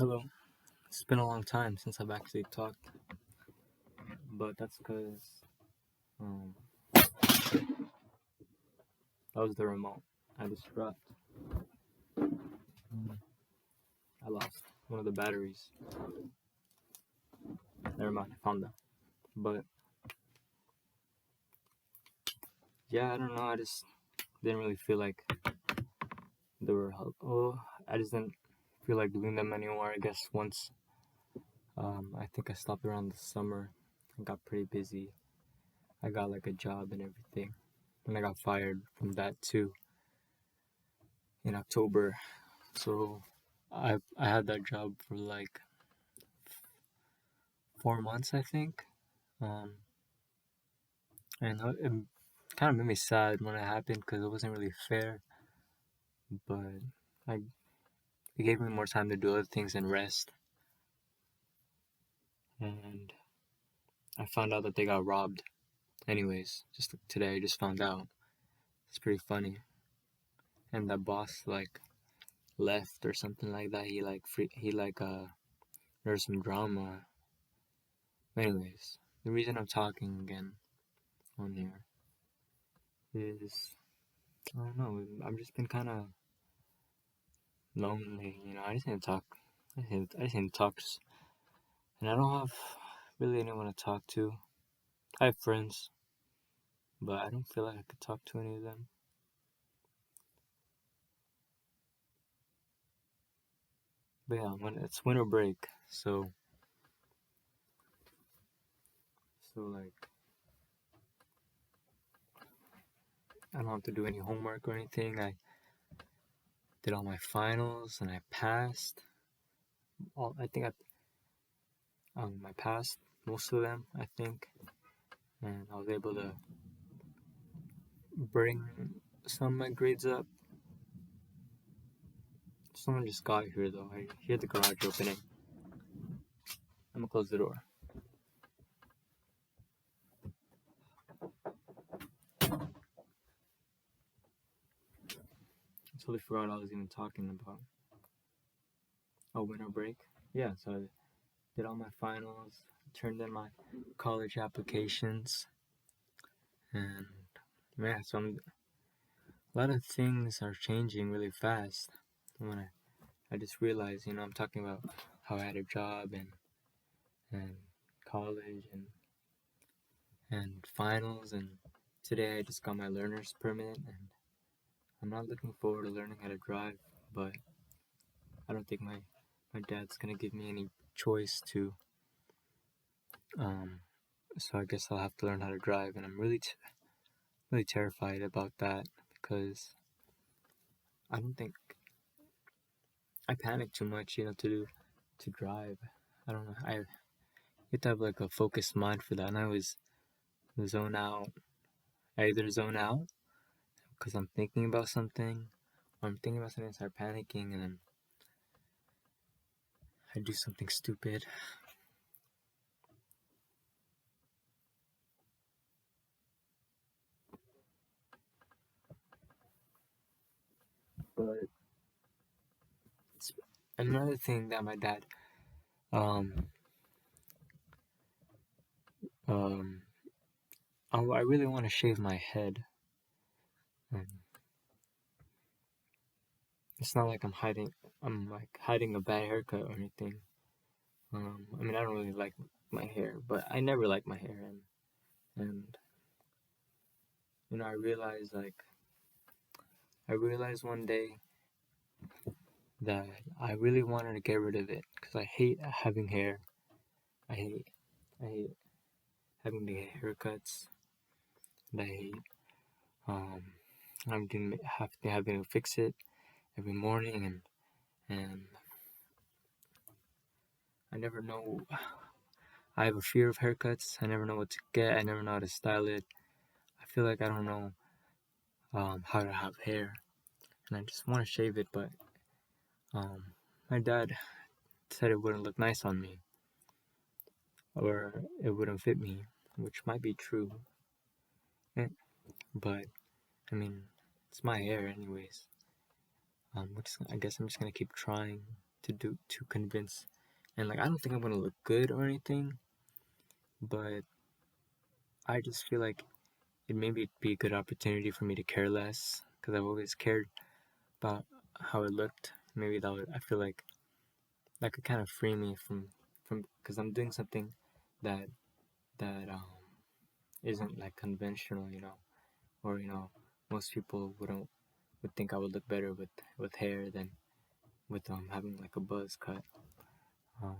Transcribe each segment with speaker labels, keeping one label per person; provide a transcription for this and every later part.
Speaker 1: Hello. It's been a long time since I've actually talked, but that's because um, that was the remote. I just dropped. I lost one of the batteries. Never mind, I found them. But yeah, I don't know. I just didn't really feel like they were. I just didn't feel like doing them anymore. I guess once I think I stopped around the summer. I got pretty busy. I got like a job and everything, and I got fired from that too in October. So I had that job for like 4 months, I think. Um, and it kind of made me sad when it happened because it wasn't really fair. But I, it gave me more time to do other things and rest. And I found out that they got robbed. Anyways, just today I just found out. It's pretty funny. And that boss like left or something like that. There's some drama. Anyways, the reason I'm talking again on here is I don't know. I've just been kind of lonely. I just need to talk. I just need to talk, and I don't have really anyone to talk to. I have friends, but I don't feel like I could talk to any of them. But yeah, when it's winter break, so like I don't have to do any homework or anything. I did all my finals and I passed. I passed most of them. I think, and I was able to bring some of my grades up. Someone just got here though. I hear the garage opening. I'm gonna close the door. I totally forgot I was even talking about. Oh, winter break? Yeah, so I did all my finals, turned in my college applications, and yeah, a lot of things are changing really fast. When I just realized, I'm talking about how I had a job and college and finals, and today I just got my learner's permit, and I'm not looking forward to learning how to drive, but I don't think my dad's gonna give me any choice to. So I guess I'll have to learn how to drive, and I'm really terrified about that because I don't think I panic too much, to drive. I don't know. You have to have like a focused mind for that, and I always zone out. I either zone out because I'm thinking about something, or I'm thinking about something and start panicking, and then I do something stupid. But it's another thing that my dad um um I really want to shave my head. It's not like I'm like hiding a bad haircut or anything. I mean, I don't really like my hair, but I never liked my hair, and I realized one day that I really wanted to get rid of it because I hate having hair. I hate I hate having the haircuts. And I hate um having to fix it every morning, and I never know. I have a fear of haircuts. I never know what to get. I never know how to style it. I feel like I don't know how to have hair, and I just want to shave it, but my dad said it wouldn't look nice on me, or it wouldn't fit me, which might be true. But I mean, it's my hair anyways. I guess I'm just gonna keep trying. to convince, and like I don't think I'm gonna look good or anything, but I just feel like it maybe be a good opportunity for me to care less because I've always cared about how it looked. Maybe I feel like that could kind of free me from because I'm doing something that that isn't like conventional, or most people would think I would look better with hair than with having like a buzz cut. Um,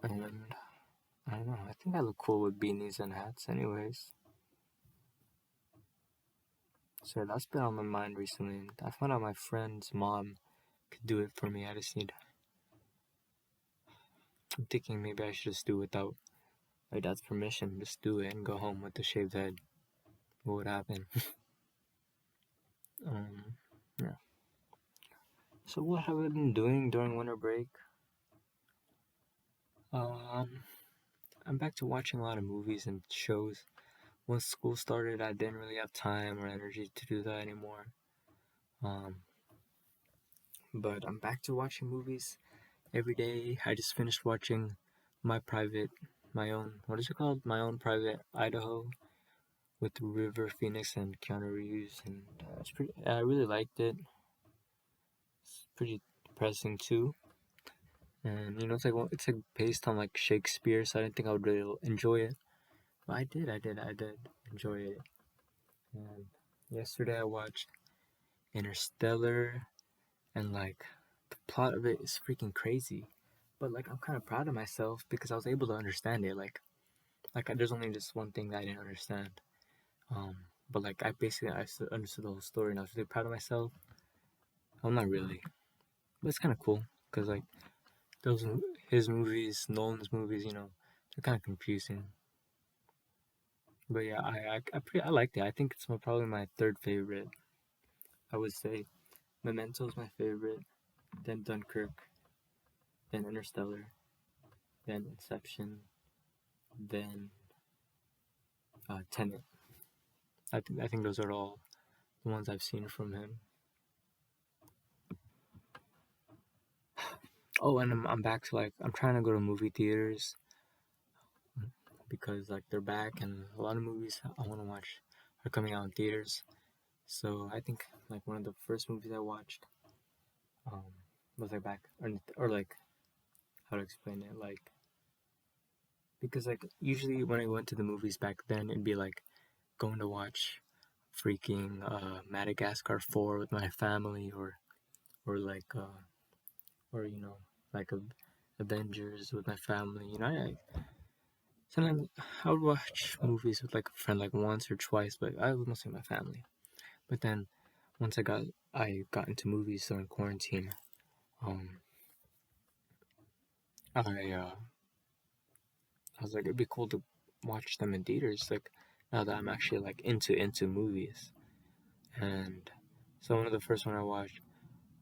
Speaker 1: and I don't know. I think I look cool with beanies and hats, anyways. So that's been on my mind recently. And I found out my friend's mom could do it for me. I'm thinking maybe I should just do it without my dad's permission. Just do it and go home with a shaved head. What would happen? Yeah. So what have I been doing during winter break? Um, I'm back to watching a lot of movies and shows. Once school started, I didn't really have time or energy to do that anymore. Um, but I'm back to watching movies every day. I just finished watching my own, what is it called? My Own Private Idaho with River Phoenix and Keanu Reeves, and I really liked it. It's pretty depressing too, and it's like based on like Shakespeare, so I didn't think I would really enjoy it, but I did enjoy it. And yesterday I watched Interstellar, and like the plot of it is freaking crazy, but like I'm kind of proud of myself because I was able to understand it. Like there's only just one thing that I didn't understand. But like I understood the whole story, and I was really proud of myself. I'm not really, but it's kind of cool because like those his movies, Nolan's movies, they're kind of confusing. But yeah, I liked it. I think it's probably my third favorite. I would say Memento's my favorite, then Dunkirk, then Interstellar, then Inception, then Tenet. I think those are all the ones I've seen from him. Oh, and I'm back to like I'm trying to go to movie theaters because like they're back and a lot of movies I want to watch are coming out in theaters. So I think like one of the first movies I watched um, was like back or like how to explain it, like because like usually when I went to the movies back then it'd be like going to watch freaking Madagascar 4 with my family, or like or like Avengers with my family. Sometimes I would watch movies with like a friend like once or twice, but I was mostly with my family. But then once I got into movies during quarantine, um, I was like it'd be cool to watch them in theaters. Like now that I'm actually like into movies, and so one of the first one I watched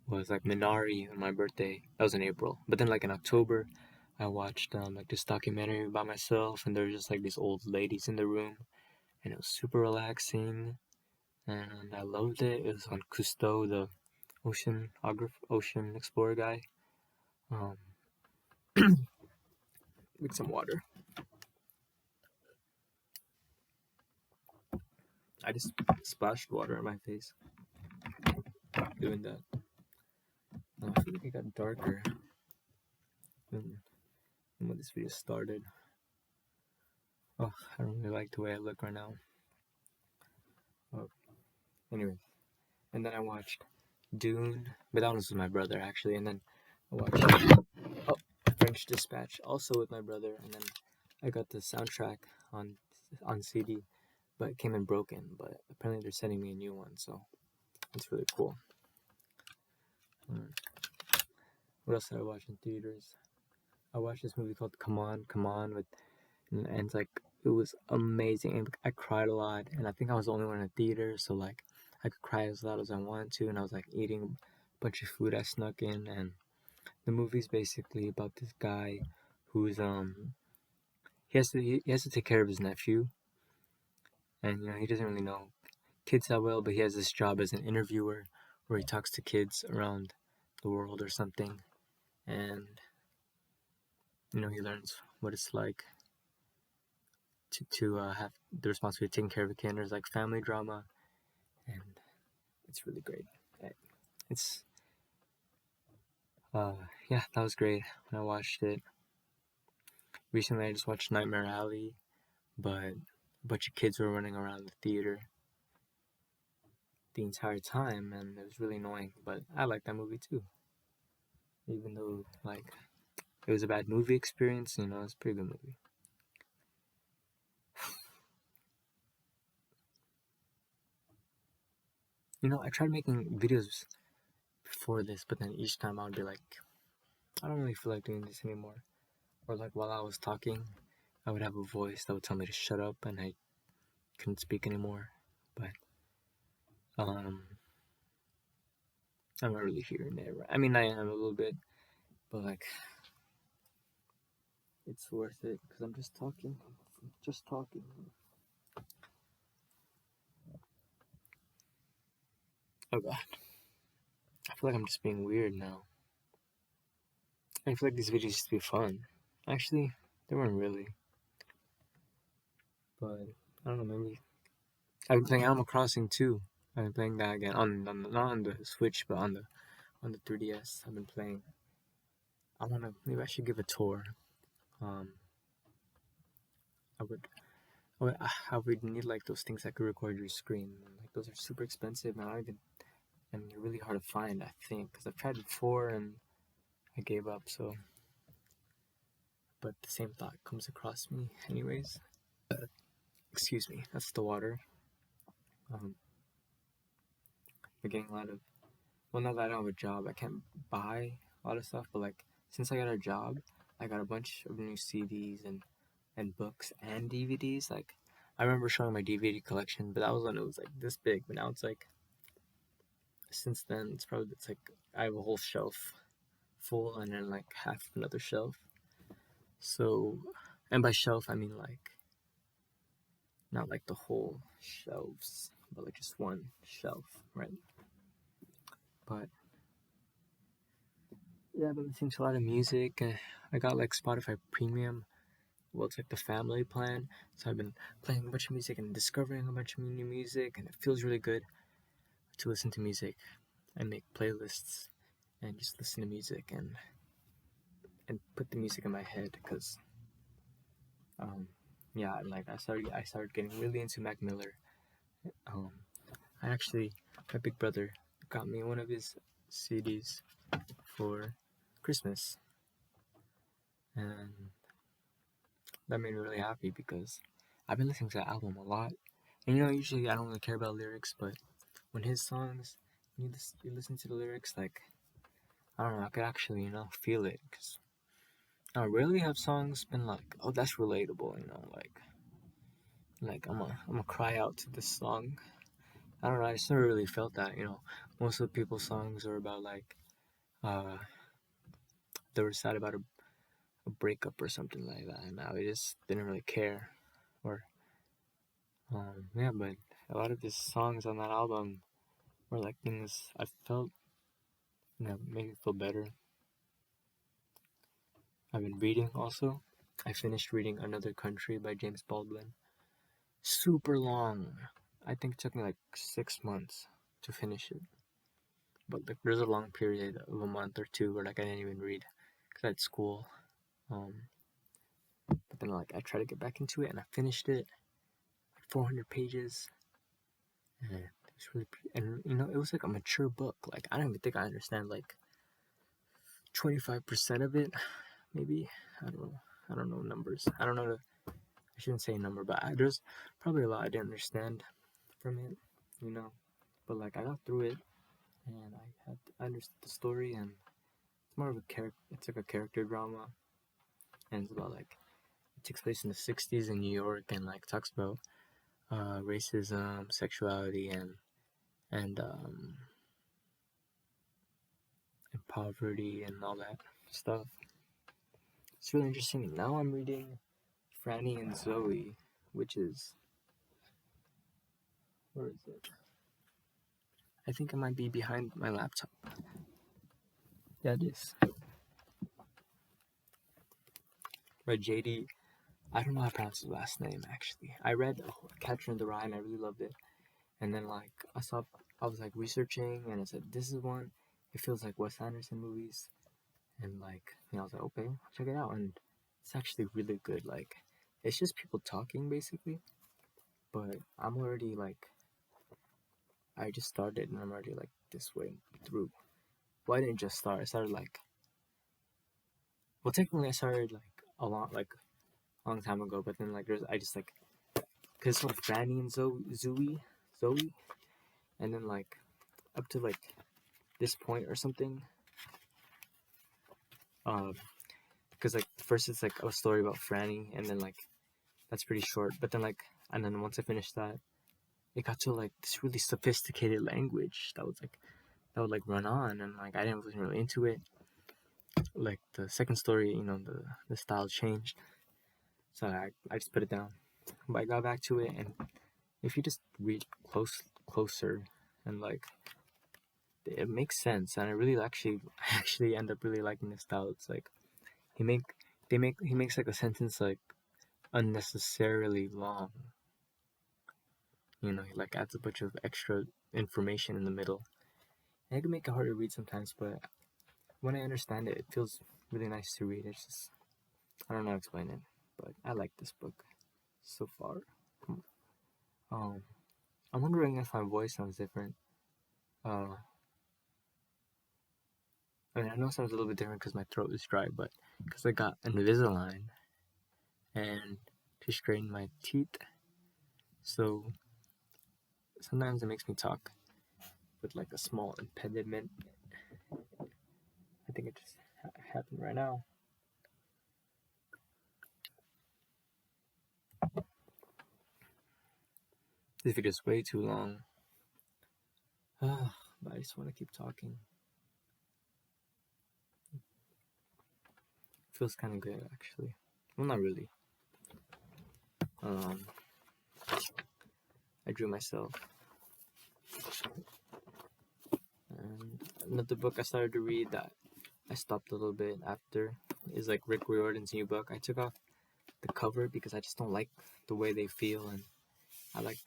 Speaker 1: was like Minari on my birthday. That was in April. But then like in October, I watched like this documentary by myself, and there were just like these old ladies in the room, and it was super relaxing, and I loved it. It was on Cousteau, the ocean explorer guy. Um, with some water. I just splashed water on my face doing that. I feel like it got darker when this video started. Oh, I don't really like the way I look right now. Oh, anyways, and then I watched Dune, but that was with my brother actually, and then I watched French Dispatch also with my brother, and then I got the soundtrack on CD, but it came in broken. But apparently they're sending me a new one, so it's really cool. What else did I watch in theaters? I watched this movie called Come On, Come On and it's like it was amazing. And I cried a lot, and I think I was the only one in the theater, so like I could cry as loud as I wanted to, and I was like eating a bunch of food I snuck in. And the movie's basically about this guy who's he has to take care of his nephew, and he doesn't really know kids that well, but he has this job as an interviewer where he talks to kids around the world or something, and he learns what it's like to have the responsibility of taking care of a kid. And there's like family drama, and it's really great. It's yeah, that was great when I watched it. Recently, I just watched Nightmare Alley, but a bunch of kids were running around the theater the entire time, and it was really annoying. But I like that movie too, even though like it was a bad movie experience. It's a pretty good movie. I tried making videos before this, but then each time I would be like, I don't really feel like doing this anymore. Or like while I was talking, I would have a voice that would tell me to shut up, and I couldn't speak anymore. But I'm not really here and there. I mean, I am a little bit, but like, it's worth it because I'm just talking. Just talking. Oh god. I feel like I'm just being weird now. I feel like these videos used to be fun. Actually, they weren't really. But I don't know, maybe. I've been playing Animal Crossing too. I've been playing that again not on the Switch, but on the 3DS. I've been playing. Maybe I should give a tour. Um, I would I would need like those things that could record your screen. Like those are super expensive, and they're really hard to find. I think because I've tried before and I gave up. So, but the same thought comes across me, anyways. Excuse me. That's the water. I'm getting a lot of. Well, not that I don't have a job, I can't buy a lot of stuff. But like since I got a job, I got a bunch of new CDs and books and DVDs. Like I remember showing my DVD collection, but that was when it was like this big. But now it's like since then it's like I have a whole shelf full and then like half another shelf. So, and by shelf I mean like not like the whole shelves, but like just one shelf, right? But yeah, I've been listening to a lot of music. I got like Spotify Premium. Well, it's like the family plan. So I've been playing a bunch of music and discovering a bunch of new music, and it feels really good to listen to music and make playlists and just listen to music and put the music in my head because yeah, like I started getting really into Mac Miller. My big brother got me one of his CDs for Christmas, and that made me really happy because I've been listening to that album a lot. And usually I don't really care about lyrics, but when his songs, you listen to the lyrics, like I don't know, I could actually feel it because I rarely have songs been like, oh, that's relatable, like I'm gonna cry out to this song. I don't know, I just never really felt that. Most of the people's songs are about like they were sad about a breakup or something like that, and I just didn't really care. Or yeah, but a lot of the songs on that album were like things I felt, made me feel better. I've been reading also. I finished reading Another Country by James Baldwin. Super long. I think it took me like 6 months to finish it. But like, there's a long period of a month or two where like I didn't even read because I had school. But then like I tried to get back into it and I finished it. Like 400 pages. And it was really and it was like a mature book. Like I don't even think I understand like 25% of it, maybe. I don't know numbers. I don't know. I shouldn't say a number, but there's probably a lot I didn't understand from it, But like I got through it, and I understood the story, and it's more of a character. It's like a character drama, and it's about like it takes place in the '60s in New York, and like talks about racism, sexuality, and and poverty and all that stuff. It's really interesting. Now I'm reading Franny and Zoe, which is where is it? I think it might be behind my laptop. Yeah, it is. Read JD. I don't know how to pronounce his last name, actually. I read Catcher in the Rye, and I really loved it. And then, like, I was, like, researching, and it said, this is one. It feels like Wes Anderson movies. And, like, I was like, okay, check it out. And it's actually really good. Like, it's just people talking, basically. But I'm already, like, I just started, and I'm already, like, this way through. Well, I didn't just start. I started, like, well, technically, I started, like, a long time ago. But then, like, I just, like, because it's like Franny and Zoe. And then, like, up to, like, this point or something. Because, like, first it's, like, a story about Franny. And then, like, that's pretty short. But then, like, and then once I finished that, it got to, like, this really sophisticated language that would, like, run on. And, like, I wasn't really into it. Like, the second story, the style changed. So I just put it down. But I got back to it, and if you just read closer, and, like, it makes sense, and I really actually end up really liking the style. It's like he makes like a sentence like unnecessarily long. He like adds a bunch of extra information in the middle. And it can make it hard to read sometimes, but when I understand it, it feels really nice to read. It's just I don't know how to explain it, but I like this book so far. I'm wondering if my voice sounds different. I mean, I know it sounds a little bit different because my throat is dry, but because I got Invisalign and to straighten my teeth, so sometimes it makes me talk with like a small impediment. I think it just happened right now. This video's way too long. But I just want to keep talking. It feels kind of good, actually. Well, not really. I drew myself. And another book I started to read that I stopped a little bit after is like Rick Riordan's new book. I took off the cover because I just don't like the way they feel, and I like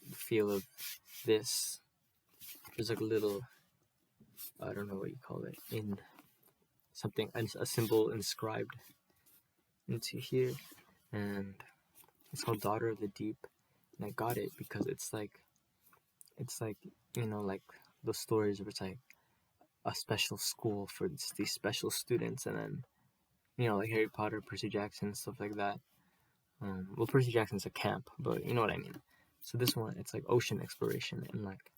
Speaker 1: the feel of this. There's like a little, I don't know what you call it, in something, a symbol inscribed into here, and it's called Daughter of the Deep. And I got it because it's like like those stories where it's like a special school for these special students, and then like Harry Potter, Percy Jackson, stuff like that. Well, Percy Jackson's a camp, but you know what I mean. So this one, it's like ocean exploration, and like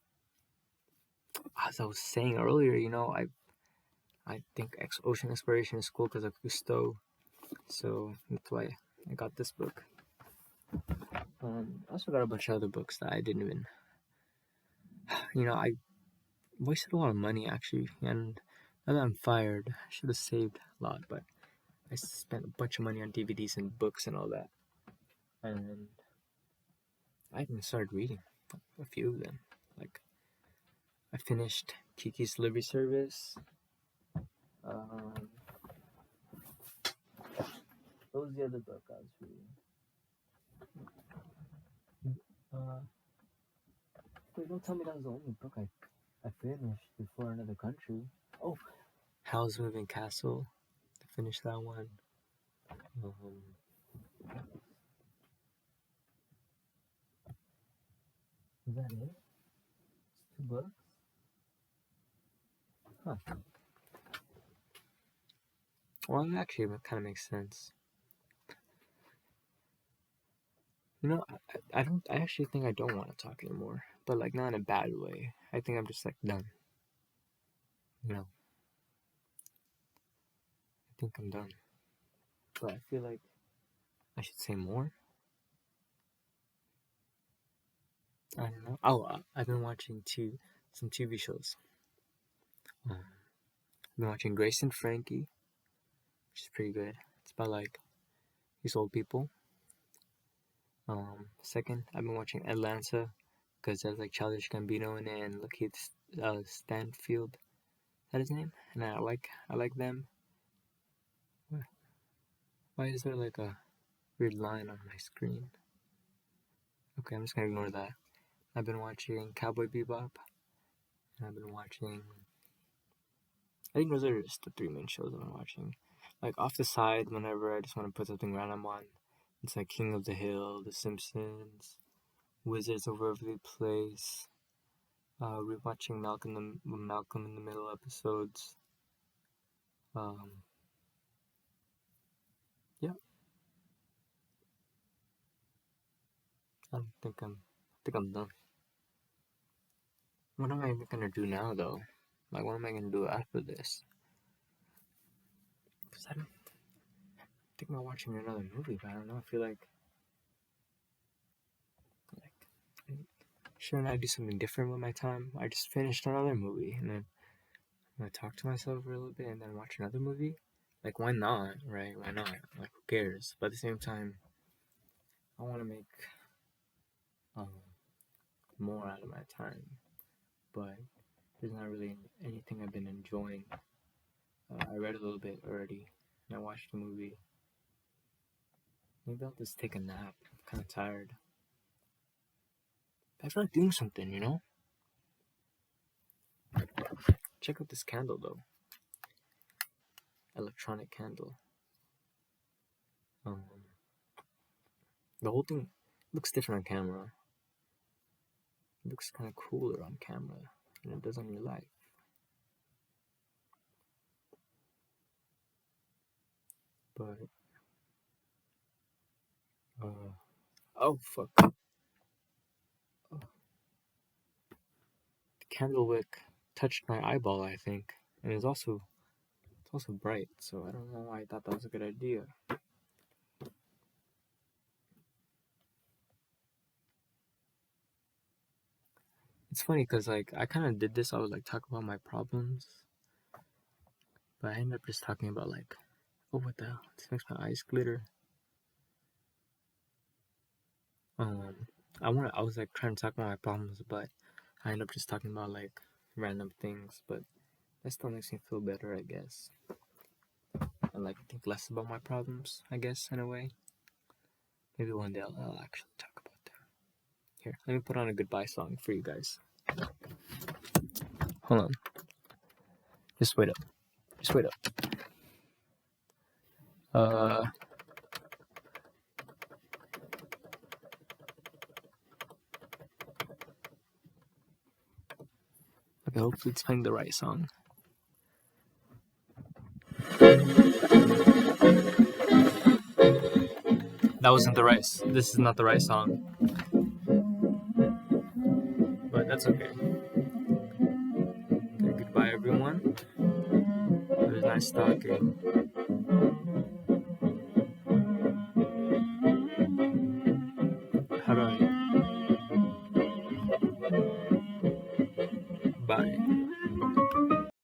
Speaker 1: as I was saying earlier, I think ocean exploration is cool because of Cousteau, so that's why I got this book. I also got a bunch of other books that I didn't even, I wasted a lot of money actually, and now that I'm fired, I should have saved a lot, but I spent a bunch of money on DVDs and books and all that, and I even started reading a few of them. Like, I finished Kiki's Delivery Service. What was the other book I was reading? Wait, don't tell me that was the only book I finished before Another Country. Oh, Howl's Moving Castle. I finished that one. Is that it? It's 2 books? Huh. Well, actually, it kind of makes sense. I actually think I don't want to talk anymore. But, like, not in a bad way. I think I'm just, like, done. I think I'm done. But I feel like I should say more. I don't know. Oh, I've been watching some TV shows. I've been watching Grace and Frankie, which is pretty good. It's about, like, these old people. Second, I've been watching Atlanta, because there's like Childish Gambino in it and Lakeith Stanfield. Is that his name? And I like them. Why is there like a weird line on my screen? Okay, I'm just gonna ignore that. I've been watching Cowboy Bebop. And I've been watching. I think those are just the 3 main shows I've been watching. Like off the side, whenever I just want to put something random on, it's like King of the Hill, The Simpsons, Wizards of Waverly Place. Rewatching Malcolm in the Middle episodes. Yeah. I think I'm done. What am I even gonna do now, though? Like, what am I gonna do after this? Because I don't think about watching another movie, but I don't know. I feel like shouldn't I do something different with my time? I just finished another movie, and then I'm gonna talk to myself for a little bit, and then watch another movie. Like, why not, right? Why not? Like, who cares? But at the same time, I want to make more out of my time, but there's not really anything I've been enjoying. I read a little bit already, and I watched a movie. Maybe I'll just take a nap. I'm kind of tired. I feel like doing something, you know? Check out this candle, though. Electronic candle. The whole thing looks different on camera. It looks kind of cooler on camera than it does on your life. But, oh fuck. Oh. The candle wick touched my eyeball, I think. And it's also bright, so I don't know why I thought that was a good idea. It's funny because like I kind of did this. I was like talking about my problems, but I ended up just talking about like, oh, what the hell? This makes my eyes glitter. I was like trying to talk about my problems, but I ended up just talking about like random things. But that still makes me feel better, I guess. And like think less about my problems, I guess, in a way. Maybe one day I'll actually talk about them. Here, let me put on a goodbye song for you guys. Hold on. Just wait up. Okay, hopefully it's playing the right song. That wasn't the right. This is not the right song. But that's okay. Okay, goodbye, everyone. It was nice talking.